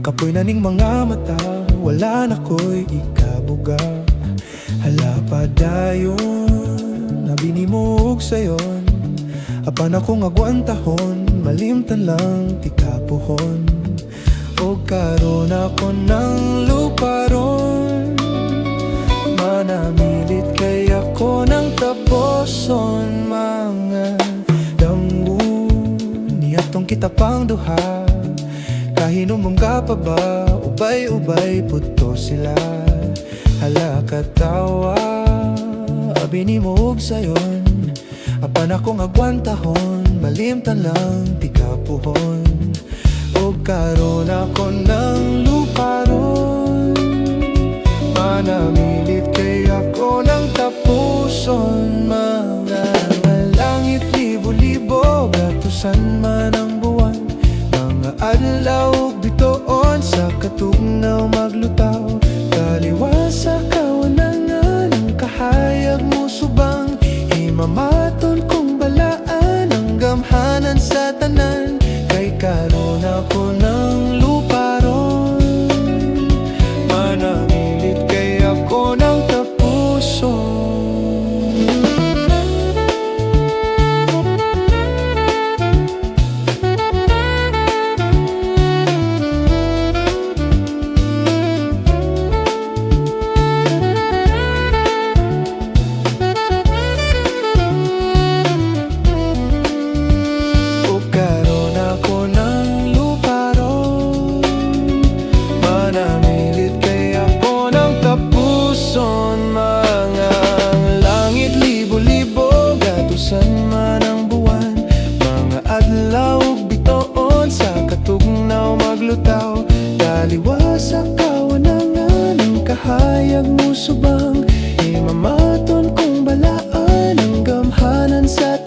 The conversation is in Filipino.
Kapoy na ning mga mata, wala na ko'y ikabuga. Hala pa dayon, nabinimog sayon. Apan akong agwantahon, malimtan lang tikapuhon. O karon ako ng luparon, manamilit kay ako ng taposon. Mga damgo niyatong kita pang duha, kahinumom ka pa ba? Ubay-ubay puto sila. Hala katawa, abinimog sayon. Apan akong agwantahon, malimtan lang tikapuhon. O karon ako ng luparon, manamilit kay ako ng tapuson. Mga langit libo-libo, gatusan man ang buwan. Mga adlaw bitoon sa katugnaw maglutaw. Kaliwa sa kawanangan, ang kahayag mo subang. Himamaton kong balaan ang gamhanan sa tanan. Kay karon ako ng luparon, manamilit kay ako ng tapuson. Mga langit libo-libo, gatusan man ang buwan. Mga adlaw bitoon sa katugnaw maglutaw. Kaliwa sa kawanangan, ang kahayag mo subang. Himamaton kong balaan ang gamhanan sa